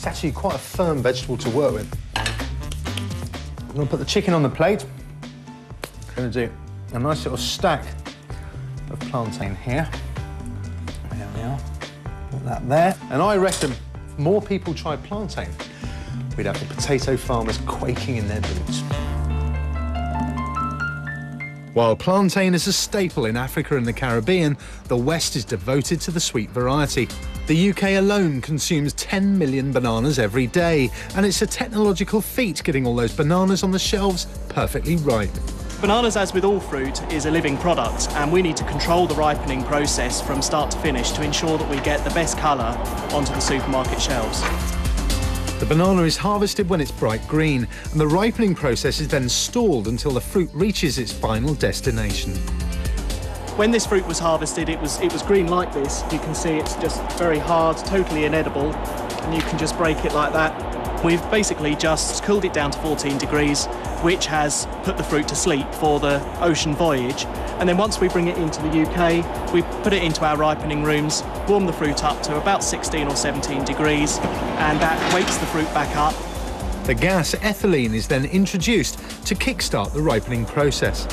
It's actually quite a firm vegetable to work with. I'm going to put the chicken on the plate. I'm going to do a nice little stack of plantain here. There we are. Put that there. And I reckon if more people tried plantain, we'd have the potato farmers quaking in their boots. While plantain is a staple in Africa and the Caribbean, the West is devoted to the sweet variety. The UK alone consumes 10 million bananas every day, and it's a technological feat getting all those bananas on the shelves perfectly ripe. Bananas, as with all fruit, is a living product, and we need to control the ripening process from start to finish to ensure that we get the best colour onto the supermarket shelves. The banana is harvested when it's bright green, and the ripening process is then stalled until the fruit reaches its final destination. When this fruit was harvested, it was green like this. You can see it's just very hard, totally inedible, and you can just break it like that. We've basically just cooled it down to 14 degrees, which has put the fruit to sleep for the ocean voyage. And then once we bring it into the UK, we put it into our ripening rooms, warm the fruit up to about 16 or 17 degrees, and that wakes the fruit back up. The gas ethylene is then introduced to kickstart the ripening process.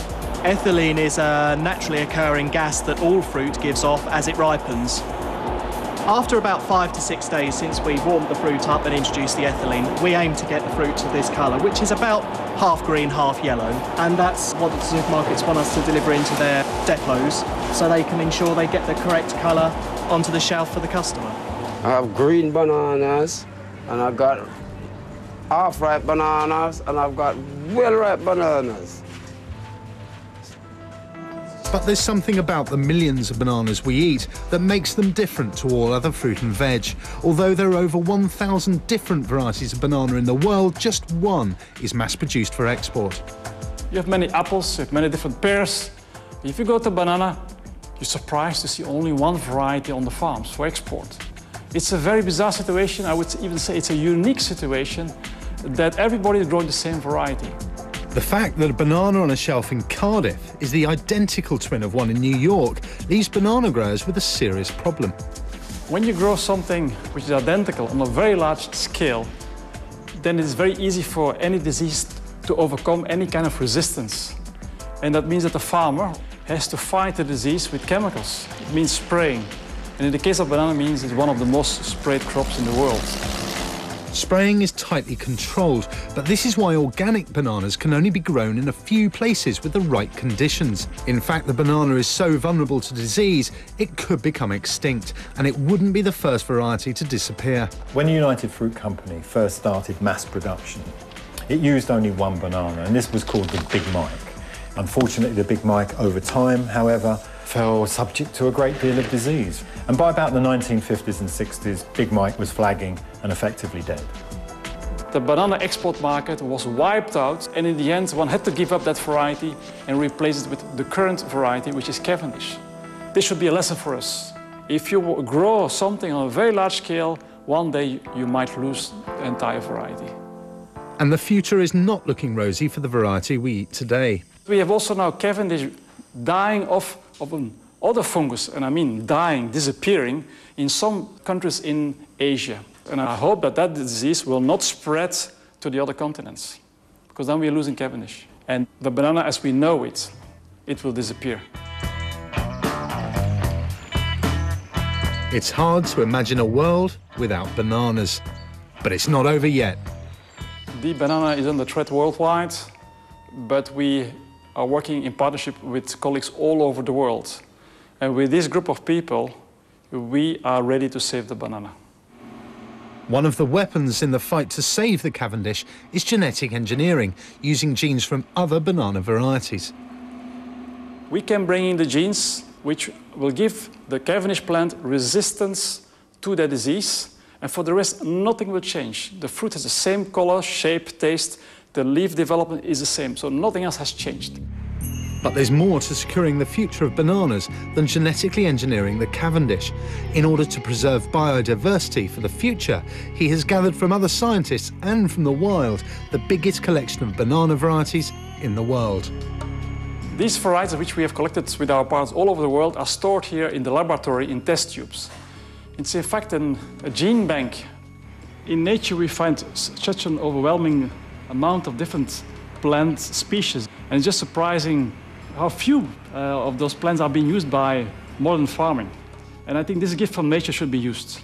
Ethylene is a naturally occurring gas that all fruit gives off as it ripens. After about 5 to 6 days since we've warmed the fruit up and introduced the ethylene, we aim to get the fruit to this colour, which is about half green, half yellow. And that's what the supermarkets want us to deliver into their depots, so they can ensure they get the correct colour onto the shelf for the customer. I have green bananas, and I've got half-ripe bananas, and I've got well-ripe bananas. But there's something about the millions of bananas we eat that makes them different to all other fruit and veg. Although there are over 1,000 different varieties of banana in the world, just one is mass-produced for export. You have many apples, you have many different pears. If you go to banana, you're surprised to see only one variety on the farms for export. It's a very bizarre situation. I would even say it's a unique situation that everybody is growing the same variety. The fact that a banana on a shelf in Cardiff is the identical twin of one in New York leaves banana growers with a serious problem. When you grow something which is identical on a very large scale, then it's very easy for any disease to overcome any kind of resistance. And that means that the farmer has to fight the disease with chemicals. It means spraying. And in the case of banana, it means it's one of the most sprayed crops in the world. Spraying is tightly controlled, but this is why organic bananas can only be grown in a few places with the right conditions. In fact, the banana is so vulnerable to disease, it could become extinct, and it wouldn't be the first variety to disappear. When United Fruit Company first started mass production, it used only one banana, and this was called the Big Mike. Unfortunately, the Big Mike, over time, however, fell subject to a great deal of disease. And by about the 1950s and 60s, Big Mike was flagging and effectively dead. The banana export market was wiped out, and in the end, one had to give up that variety and replace it with the current variety, which is Cavendish. This should be a lesson for us. If you grow something on a very large scale, one day you might lose the entire variety. And the future is not looking rosy for the variety we eat today. We have also now Cavendish dying off of another fungus, and I mean dying, disappearing, in some countries in Asia. And I hope that that disease will not spread to the other continents, because then we're losing Cavendish. And the banana as we know it, it will disappear. It's hard to imagine a world without bananas, but it's not over yet. The banana is under threat worldwide, but we are working in partnership with colleagues all over the world. And with this group of people, we are ready to save the banana. One of the weapons in the fight to save the Cavendish is genetic engineering, using genes from other banana varieties. We can bring in the genes which will give the Cavendish plant resistance to the disease, and for the rest, nothing will change. The fruit has the same color, shape, taste, the leaf development is the same, so nothing else has changed. But there's more to securing the future of bananas than genetically engineering the Cavendish. In order to preserve biodiversity for the future, he has gathered from other scientists and from the wild the biggest collection of banana varieties in the world. These varieties which we have collected with our partners all over the world are stored here in the laboratory in test tubes. It's in fact a gene bank In nature, we find such an overwhelming amount of different plant species. And it's just surprising how few of those plants are being used by modern farming. And I think this gift from nature should be used.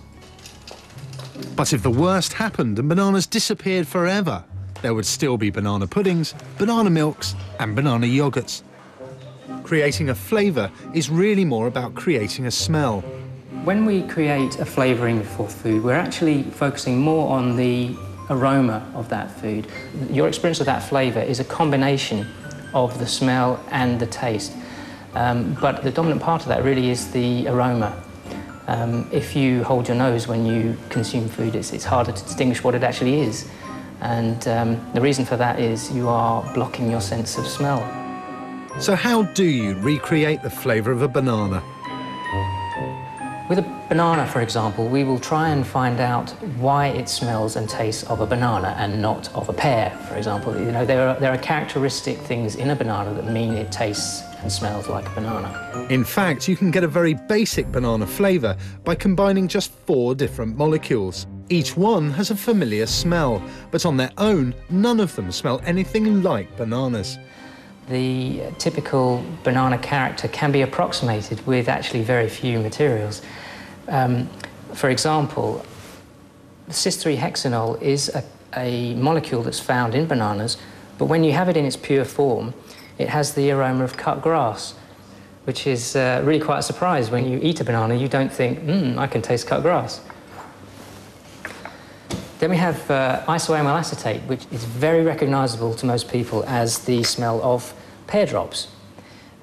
But if the worst happened and bananas disappeared forever, there would still be banana puddings, banana milks and banana yogurts. Creating a flavour is really more about creating a smell. When we create a flavouring for food, we're actually focusing more on the aroma of that food. Your experience of that flavour is a combination of the smell and the taste. But the dominant part of that really is the aroma. If you hold your nose when you consume food, it's harder to distinguish what it actually is. And the reason for that is you are blocking your sense of smell. So how do you recreate the flavour of a banana? With a banana, for example, we will try and find out why it smells and tastes of a banana and not of a pear, for example. You know, there are characteristic things in a banana that mean it tastes and smells like a banana. In fact, you can get a very basic banana flavour by combining just 4 different molecules. Each one has a familiar smell, but on their own, none of them smell anything like bananas. The typical banana character can be approximated with actually very few materials. For example, cis-3-hexanol is a molecule that's found in bananas, but when you have it in its pure form, it has the aroma of cut grass, which is really quite a surprise. When you eat a banana, you don't think, I can taste cut grass. Then we have isoamyl acetate, which is very recognisable to most people as the smell of pear drops.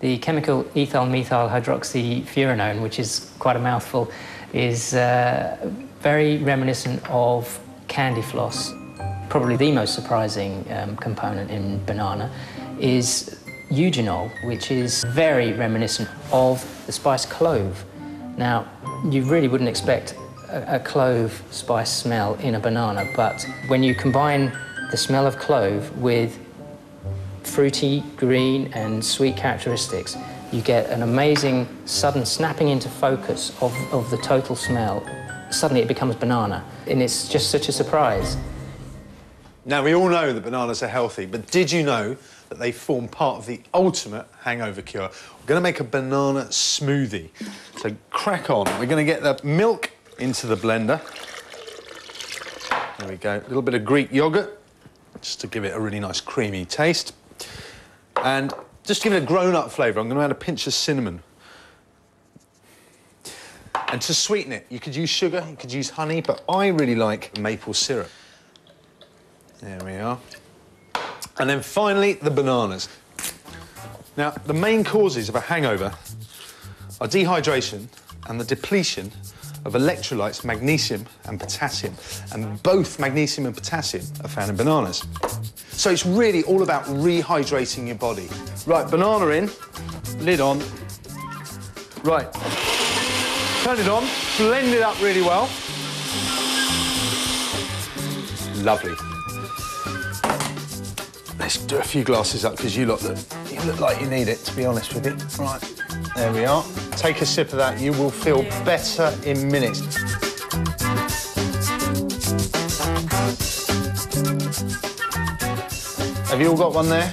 The chemical ethyl methyl hydroxyfuranone, which is quite a mouthful, is very reminiscent of candy floss. Probably the most surprising component in banana is eugenol, which is very reminiscent of the spice clove. Now, you really wouldn't expect a clove spice smell in a banana, but when you combine the smell of clove with fruity, green and sweet characteristics, you get an amazing sudden snapping into focus of the total smell. Suddenly it becomes banana, and it's just such a surprise. Now, we all know that bananas are healthy, but did you know that they form part of the ultimate hangover cure? We're going to make a banana smoothie. So crack on. We're going to get the milk into the blender. There we go. A little bit of Greek yogurt, just to give it a really nice creamy taste. And just give it a grown-up flavour, I'm going to add a pinch of cinnamon. And to sweeten it, you could use sugar, you could use honey, but I really like maple syrup. There we are. And then finally, the bananas. Now, the main causes of a hangover are dehydration and the depletion of electrolytes, magnesium and potassium. And both magnesium and potassium are found in bananas. So it's really all about rehydrating your body. Right, banana in, lid on. Right, turn it on, blend it up really well. Lovely. Let's do a few glasses up, because you look like you need it, to be honest with you. Right, there we are. Take a sip of that, you will feel better in minutes. Have you all got one there?